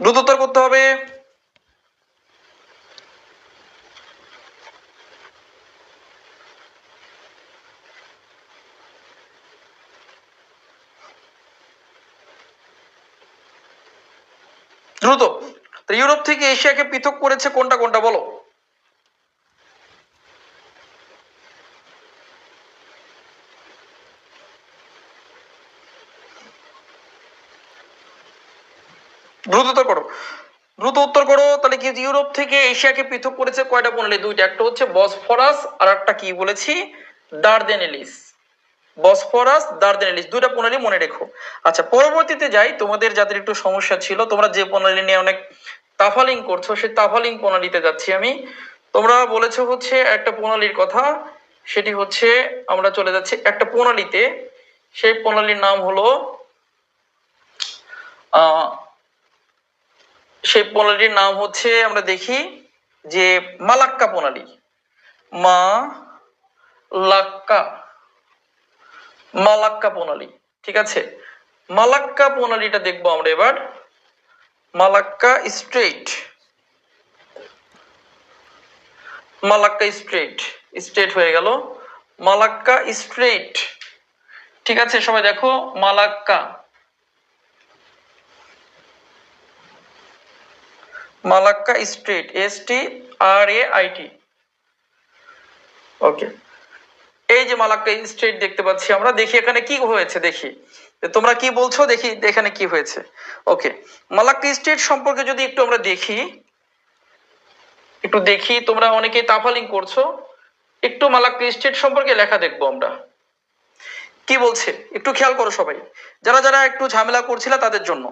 দ্রুত উত্তর করতে হবে। দ্রুত। ইউরোপ থেকে এশিয়াকে পৃথক করেছে কোনটা কোনটা বলো? দ্রুত উত্তর করো, দ্রুত উত্তর করো। তাহলে কি ইউরোপ থেকে এশিয়াকে পৃথক করেছে কয়টা প্রণালী? দুইটা। একটা হচ্ছে বসফরাস, আর একটা কি বলেছি? দারদেনেলিস। বসফরাস, দারদেনেলিস, দুইটা প্রণালী মনে রেখো। আচ্ছা, পরবর্তীতে যাই। তোমাদের যাদের একটু সমস্যা ছিল, তোমরা যে প্রণালী নিয়ে অনেক তাফালিং করছো, সেই তাফালিং প্রণালীতে যাচ্ছি আমি। তোমরা বলেছো হচ্ছে একটা প্রণালীর কথা, সেটি হচ্ছে আমরা চলে যাচ্ছি একটা প্রণালীতে। সেই প্রণালীর নাম হলো সেই প্রণালীর নাম হচ্ছে, আমরা দেখি যে মালাক্কা প্রণালী। মালাক্কা, মালাক্কা প্রণালী, ঠিক আছে? মালাক্কা প্রণালীটা দেখবো আমরা এবার। Malacca strait, Malacca strait, strait হয়ে গেল। মালাক্কা স্ট্রেইট, ঠিক আছে? সবাই দেখো Malacca, Malacca strait, STRAIT। Okay, এই যে মালাক্কা স্ট্রেইট দেখতে পাচ্ছি আমরা। দেখি এখানে কি হয়েছে, দেখি তোমরা কি বলছো, দেখি এখানে কি হয়েছে। ওকে, মালাক্কা স্ট্রেইট সম্পর্কে যদি একটু আমরা দেখি, একটু দেখি। তোমরা অনেকেই তাফালিং করছো, একটু মালাক্কা স্ট্রেইট সম্পর্কে লেখা দেখবো আমরা কি বলছে। একটু খেয়াল করো সবাই, যারা যারা একটু ঝামেলা করছিল তাদের জন্য,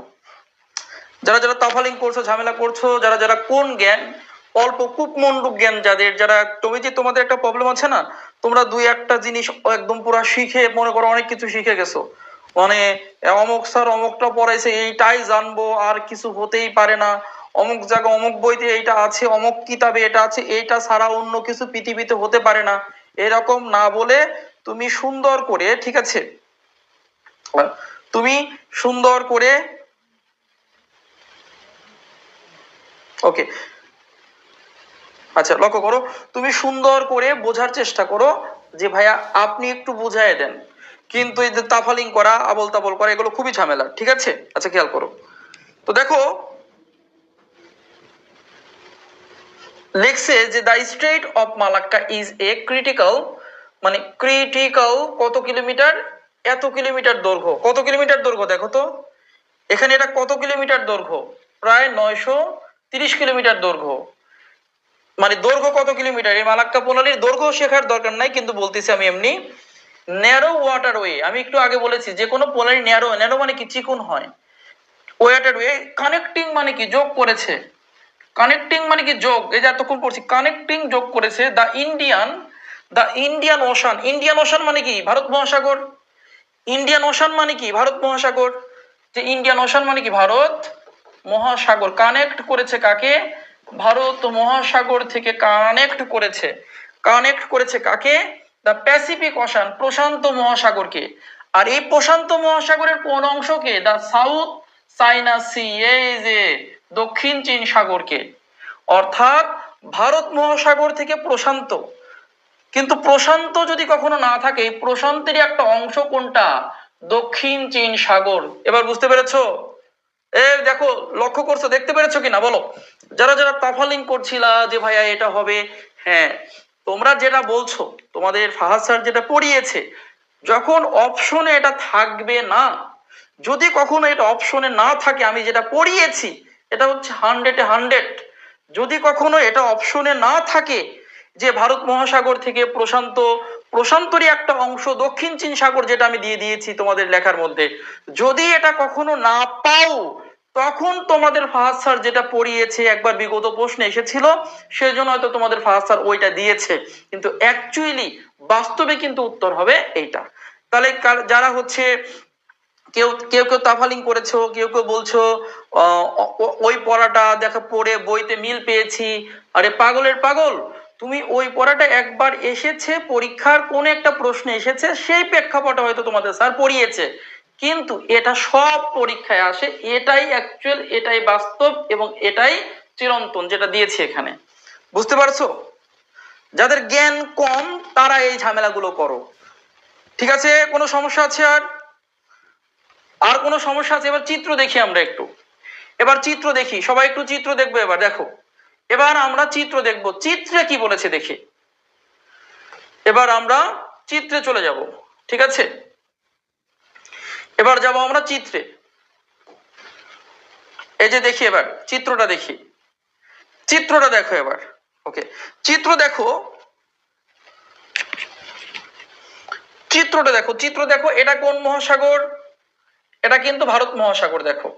যারা যারা তাফালিং করছো, ঝামেলা করছো, যারা যারা কোন জ্ঞান অল্প কূপমণ্ডূক জ্ঞান যাদের, যারা তুমি যে তোমাদের একটা প্রবলেম আছে না, তোমরা দুই একটা জিনিস একদম পুরো শিখে মনে করো অনেক কিছু শিখে গেছো, মানে অমুক স্যার অমুকটা পড়াইছে এইটাই জানবো আর কিছু হতেই পারে না, অমুক জায়গা অমুক বইতে এইটা আছে, অমুক কিতাবে এটা আছে, এইটা ছাড়া অন্য কিছু পৃথিবীতে হতে পারে না, এরকম না বলে তুমি সুন্দর করে, ঠিক আছে, তুমি সুন্দর করে, ওকে, আচ্ছা লক্ষ্য করো, তুমি সুন্দর করে বোঝার চেষ্টা করো যে ভাইয়া আপনি একটু বুঝাই দেন, কিন্তু এই যে তাফালিং করা আবল তাবল করা এগুলো খুবই ঝামেলা, ঠিক আছে? আচ্ছা খেয়াল করো, তো দেখো লেখছে যে the strait of Malacca is a critical, মানে ক্রিটিক্যাল কত কিলোমিটার, এত কিলোমিটার দৈর্ঘ্য, কত কিলোমিটার দৈর্ঘ্য দেখো তো এখানে, এটা কত কিলোমিটার দৈর্ঘ্য, প্রায় 930 কিলোমিটার দৈর্ঘ্য, মানে দৈর্ঘ্য কত কিলোমিটার। এই মালাক্কা প্রণালীর দৈর্ঘ্য শেখার দরকার নাই, কিন্তু বলতেছি আমি এমনি। ন্যারো ওয়াটারওয়ে, আমি একটু আগে বলেছি যে কোনো প্রণালী ন্যারো, ন্যারো মানে কি চিকন হয়, ওয়াটারওয়ে কানেক্টিং মানে কি যোগ করেছে, কানেক্টিং মানে কি যোগ, এই যে এতক্ষণ পড়ছি কানেক্টিং যোগ করেছে the Indian ocean, Indian ocean মানে কি ভারত মহাসাগর, ইন্ডিয়ান ওশান মানে কি ভারত মহাসাগর, যে ইন্ডিয়ান ওশান মানে কি ভারত মহাসাগর, কানেক্ট করেছে কাকে, ভারত মহাসাগর থেকে কানেক্ট করেছে, কানেক্ট করেছে কাকে, দ্য প্যাসিফিক ওশান প্রশান্ত মহাসাগরকে। আর এই প্রশান্ত মহাসাগরের কোন অংশকে, দ্য সাউথ চাইনা সি, এই যে দক্ষিণ চীন সাগরকে, অর্থাৎ ভারত মহাসাগর থেকে প্রশান্ত, কিন্তু প্রশান্ত যদি কখনো না থাকে, প্রশান্তেরই একটা অংশ কোনটা, দক্ষিণ চীন সাগর। এবার বুঝতে পেরেছো? দেখো লক্ষ্য করছো, দেখতে পেরেছো কিনা বলো, যারা যারা তাফালিং করছিলা যে ভাইয়া এটা হবে, হ্যাঁ তোমরা যেটা বলছো, তোমাদের ফাহাদ স্যার যেটা পড়িয়েছে, যখন অপশনে এটা থাকবে না, যদি কখনো এটা অপশনে না থাকে, আমি যেটা পড়িয়েছি এটা হচ্ছে 100-এ 100, যদি কখনো এটা অপশনে না থাকে যে ভারত মহাসাগর থেকে প্রশান্ত, প্রশান্তরই একটা অংশ দক্ষিণ চীন সাগর, যেটা আমি দিয়ে দিয়েছি তোমাদের লেখার মধ্যে, যদি এটা কখনো না পাও, তখন তোমাদের ফাহাদ স্যার যেটা পড়িয়েছে একবার বিগত প্রশ্নে এসেছিল, সেজন্য হয়তো তোমাদের ফাহাদ স্যার ওইটা দিয়েছে, কিন্তু অ্যাকচুয়ালি বাস্তবে কিন্তু উত্তর হবে এইটা। তাহলে যারা হচ্ছে কেউ কেউ কেউ তাফালিং করেছো, কেউ কেউ বলছো ওই পড়াটা দেখা পড়ে বইতে মিল পেয়েছি, আরে পাগলের পাগল, তুমি ওই পড়াটা একবার এসেছে পরীক্ষার কোন একটা প্রশ্নে এসেছে, সেই প্রেক্ষাপটে হয়তো তোমাদের স্যার পড়িয়েছে, কিন্তু এটা সব পরীক্ষায় আসে, এটাই অ্যাকচুয়াল, এটাই বাস্তব এবং এটাই চিরন্তন যেটা দিয়েছি এখানে। বুঝতে পারছো? যাদের জ্ঞান কম তারা এই ঝামেলাগুলো করো, ঠিক আছে? কোনো সমস্যা আছে? আর কোনো সমস্যা আছে? এবার চিত্র দেখি আমরা একটু, এবার চিত্র দেখি, সবাই একটু চিত্র দেখবো। এবার দেখো, এবার আমরা চিত্র দেখবো, চিত্রে কি বলেছে দেখি, এবার আমরা চিত্রে চলে যাব, ঠিক আছে? এবার যাব আমরা চিত্রে, এই যে দেখি এবার চিত্রটা দেখি, চিত্রটা দেখো এবার, ওকে চিত্র দেখো, চিত্রটা দেখো, চিত্র দেখো, এটা কোন মহাসাগর, এটা কিন্তু ভারত মহাসাগর, দেখো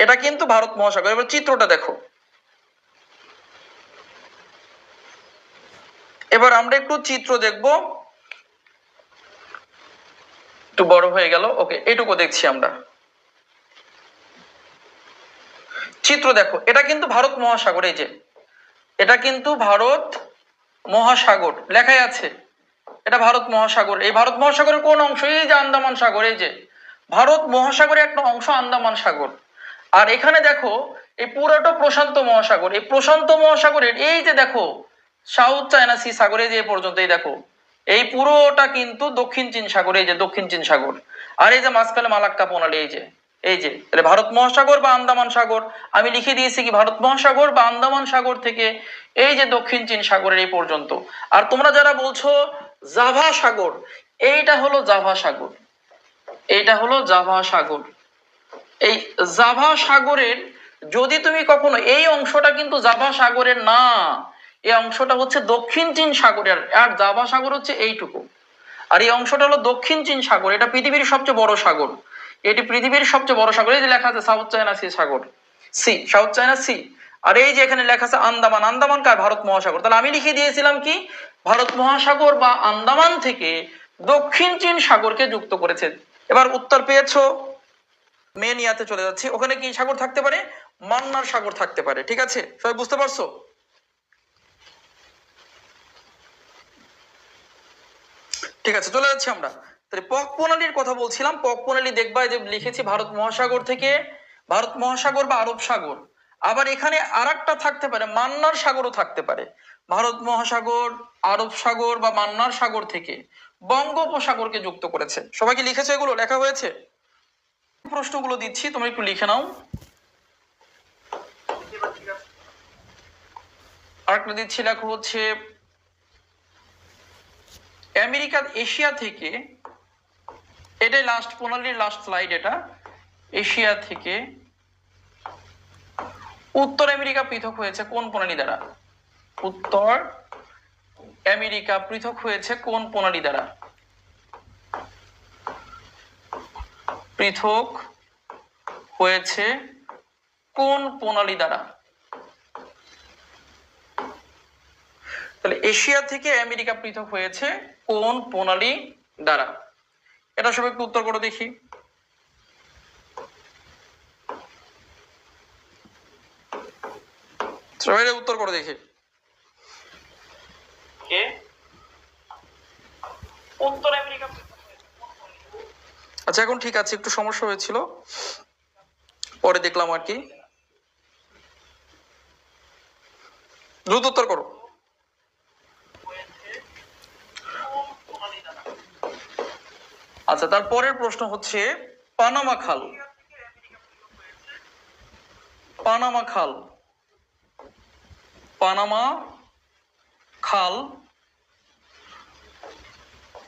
এটা কিন্তু ভারত মহাসাগর। এবার চিত্রটা দেখো, এবার আমরা একটু চিত্র দেখব, একটু বড় হয়ে গেল, ওকে এইটুকু দেখছি আমরা, চিত্র দেখো, এটা কিন্তু ভারত মহাসাগর, এই যে এটা কিন্তু ভারত মহাসাগর লেখাই আছে, এটা ভারত মহাসাগর। এই ভারত মহাসাগরের কোন অংশ, এই যে আন্দামান সাগর, এই যে ভারত মহাসাগরের একটা অংশ আন্দামান সাগর। আর এখানে দেখো এই পুরোটা প্রশান্ত মহাসাগর, এই প্রশান্ত মহাসাগরের এই যে দেখো সাউথ চায়না সি সাগরে যে পর্যন্ত, এই দেখো এই পুরোটা কিন্তু দক্ষিণ চীন সাগর, এই যে দক্ষিণ চীন সাগর। আর এই যে মাঝখানে মালাক্কা প্রণালী, এই যে এই যে ভারত মহাসাগর বা আন্দামান সাগর, আমি লিখে দিয়েছি কি ভারত মহাসাগর বা আন্দামান সাগর থেকে এই যে দক্ষিণ চীন সাগরের এই পর্যন্ত। আর তোমরা যারা বলছো জাভা সাগর, এইটা হলো জাভা সাগর, এইটা হলো জাভা সাগর। এই জাভা সাগরের যদি তুমি কখনো, এই অংশটা কিন্তু জাভা সাগরের না, এই অংশটা হচ্ছে দক্ষিণ চীন সাগরের, আর জাভা সাগর হচ্ছে এইটুকু, আর এই অংশটা হলো দক্ষিণ চীন সাগর, এটা পৃথিবীর সবচেয়ে বড় সাগর, এটি পৃথিবীর সবচেয়ে বড় সাগর, এই যে লেখা আছে সাউথ চায়না সি সাগর, সি সাউথ চায়না সি। আর এই যে এখানে লেখা আছে আন্দামান, আন্দামান কার, ভারত মহাসাগর। তাহলে আমি লিখে দিয়েছিলাম কি ভারত মহাসাগর বা আন্দামান থেকে দক্ষিণ চীন সাগরকে যুক্ত করেছে। এবার উত্তর পেয়েছো? মেন ইয়াতে চলে যাচ্ছি, ওখানে কি সাগর থাকতে পারে, মান্নার সাগর থাকতে পারে, ঠিক আছে? সবাই বুঝতে পারছো? ঠিক আছে, চলে যাচ্ছি আমরা। তাহলে পক প্রণালীর কথা বলছিলাম, পক প্রণালী দেখবা যে লিখেছি ভারত মহাসাগর থেকে, ভারত মহাসাগর বা আরব সাগর, আবার এখানে আরেকটা থাকতে পারে, মান্নার সাগরও থাকতে পারে। ভারত মহাসাগর, আরব সাগর বা মান্নার সাগর থেকে বঙ্গোপসাগরকে যুক্ত করেছে। সবাই কি লিখেছে? এগুলো লেখা হয়েছে? প্রশ্নগুলো দিচ্ছি, তোমরা একটু লিখে নাও। আরেকটা দিচ্ছি, লেখো হচ্ছে আমেরিকা এশিয়া থেকে, এটাই লাস্ট প্রণালীর লাস্ট স্লাইড, এটা এশিয়া থেকে উত্তর আমেরিকা পৃথক হয়েছে কোন প্রণালী দ্বারা? উত্তর আমেরিকা পৃথক হয়েছে কোন প্রণালী দ্বারা? পৃথক হয়েছে কোন প্রণালী দ্বারা? তাহলে এশিয়া থেকে আমেরিকা পৃথক হয়েছে কোন প্রণালী দ্বারা? এটা সবাই একটু উত্তর করো দেখি। সবাই উত্তর করো দেখি। উত্তর আমেরিকা। আচ্ছা, এখন ঠিক আছে, একটু সমস্যা হয়েছিল, পরে দেখলাম আর কি। দ্রুত উত্তর করো। আচ্ছা, তারপরের প্রশ্ন হচ্ছে পানামা খাল। পানামা খাল, পানামা খাল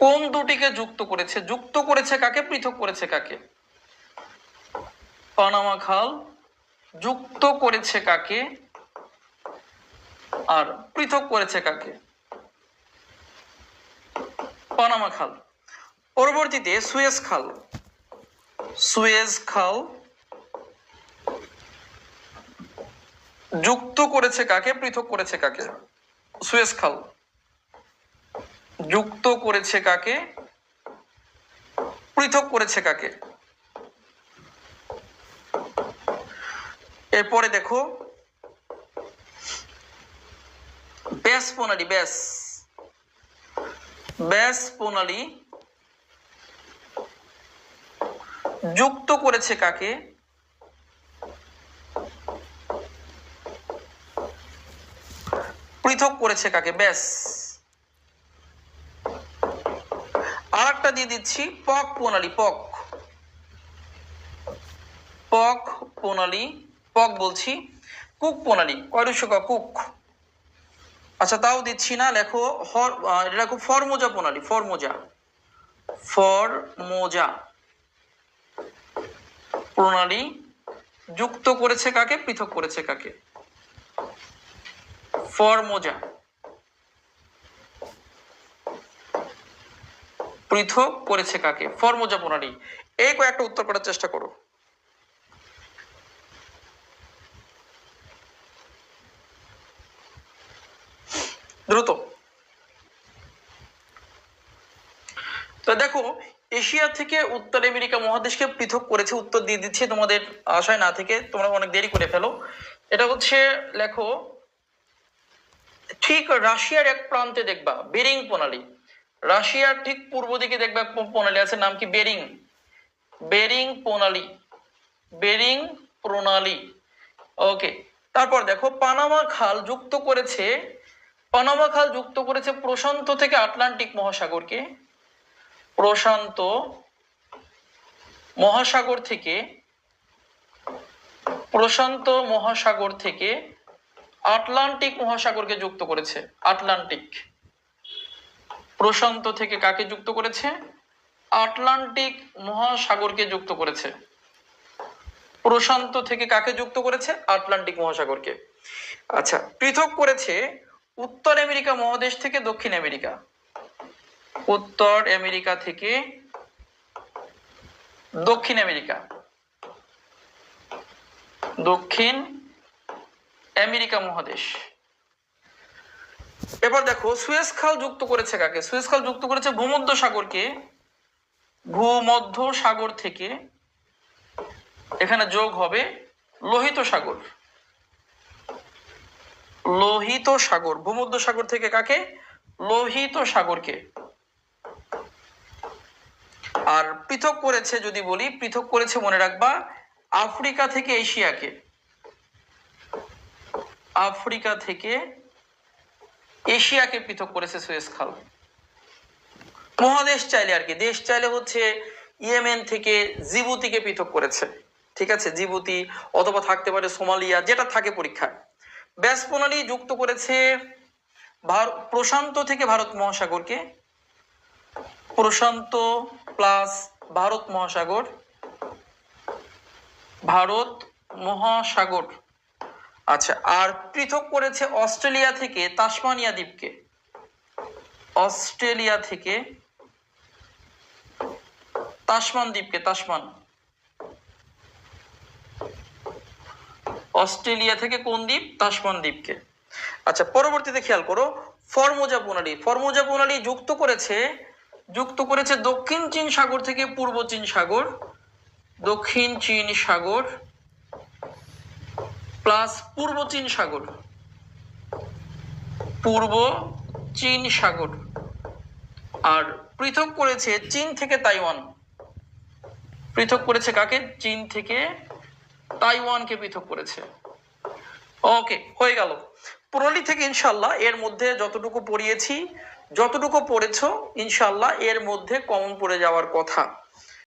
কোন দুটিকে যুক্ত করেছে? যুক্ত করেছে কাকে, পৃথক করেছে কাকে? পানামা খাল যুক্ত করেছে কাকে আর পৃথক করেছে কাকে? পানামা খাল। পরবর্তীতে সুয়েজ খাল। সুয়েজ খাল যুক্ত করেছে কাকে, পৃথক করেছে কাকে? সুয়েজ খাল যুক্ত করেছে কাকে, পৃথক করেছে কাকে? এরপরে দেখো ব্যাস প্রণালী। ব্যাস, ব্যাস প্রণালী যুক্ত করেছে কাকে, পৃথক করেছে কাকে? ব্যাস। আর একটা দিয়ে দিচ্ছি পক প্রণালী। পক, পক প্রণালী, পক বলছি, কুক প্রণালী, কুক। আচ্ছা, তাও দিচ্ছি না, লেখো লেখো ফরমোজা প্রণালী। ফরমোজা, ফরমোজা প্রণালী যুক্ত করেছে কাকে, পৃথক করেছে কাকে? ফরমোজা পৃথক করেছে কাকে? ফরমোজা প্রণালী। এই কয়েকটা উত্তর করার চেষ্টা করো। দ্রুত। তো দেখো, এশিয়া থেকে উত্তর আমেরিকা মহাদেশকে পৃথক করেছে, উত্তর দিয়ে দিচ্ছি তোমাদের আশায় না থেকে, তোমরা অনেক দেরি করে ফেলো। এটা হচ্ছে, লেখো ঠিক রাশিয়ার এক প্রান্তে দেখবা বেরিং প্রণালী। রাশিয়ার ঠিক পূর্ব দিকে দেখবা প্রণালী আছে, নাম কি? বেরিং, বেরিং প্রণালী, বেরিং প্রণালী। ওকে, তারপর দেখো পানামা খাল যুক্ত করেছে, পানামা খাল যুক্ত করেছে প্রশান্ত থেকে আটলান্টিক মহাসাগরকে। প্রশান্ত মহাসাগর থেকে, প্রশান্ত মহাসাগর থেকে আটলান্টিক মহাসাগরকে যুক্ত করেছে। আটলান্টিক, প্রশান্ত থেকে কাকে যুক্ত করেছে? আটলান্টিক মহাসাগরকে যুক্ত করেছে। প্রশান্ত থেকে কাকে যুক্ত করেছে? আটলান্টিক মহাসাগরকে। আচ্ছা, পৃথক করেছে উত্তর আমেরিকা মহাদেশ থেকে দক্ষিণ আমেরিকা। উত্তর আমেরিকা থেকে দক্ষিণ আমেরিকা, দক্ষিণ আমেরিকা মহাদেশ। এবার দেখো সুয়েজ খাল যুক্ত করেছে কাকে? সুয়েজ খাল যুক্ত করেছে ভূমধ্য সাগরকে। ভূমধ্য সাগর থেকে এখানে যোগ হবে লোহিত সাগর। লোহিত সাগর, ভূমধ্য সাগর থেকে কাকে? লোহিত সাগরকে। আর পৃথক করেছে যদি বলি, পৃথক করেছে মনে রাখবা আফ্রিকা থেকে এশিয়াকে। আফ্রিকা থেকে এশিয়াকে পৃথক করেছে সুয়েজ খাল। মহাদেশ চাইলে আর কি, দেশ চাইলে হচ্ছে ইয়েমেন থেকে জিবুতিকে পৃথক করেছে, ঠিক আছে, জিবুতি অথবা থাকতে পারে সোমালিয়া, যেটা থাকে পরীক্ষায়। ব্যাস প্রণালী যুক্ত করেছে প্রশান্ত থেকে ভারত মহাসাগরকে, প্রশান্ত প্লাস ভারত মহাসাগর, ভারত মহাসাগর। আচ্ছা, আর পৃথক করেছে অস্ট্রেলিয়া থেকে তাসমানিয়া দ্বীপকে, অস্ট্রেলিয়া থেকে তাসমান দ্বীপকে, তাসমান, অস্ট্রেলিয়া থেকে কোন দ্বীপ? তাসমান দ্বীপকে। আচ্ছা, পরবর্তীতে খেয়াল করো ফরমোজা প্রণালী। ফরমোজা প্রণালী যুক্ত করেছে দক্ষিণ চীন সাগর থেকে পূর্ব চীন সাগর, দক্ষিণ চীন সাগর প্লাস পূর্ব চীন সাগর, পূর্ব চীন সাগর। আর পৃথক করেছে চীন থেকে তাইওয়ান, পৃথক করেছে কাকে? চীন থেকে তাইওয়ানকে পৃথক করেছে। ওকে, হয়ে গেল প্রণালী থেকে। ইনশাল্লাহ এর মধ্যে যতটুকু পড়িয়েছি, যতটুকু পড়েছো, ইনশাল্লাহ এর মধ্যে কমন পড়ে যাওয়ার কথা।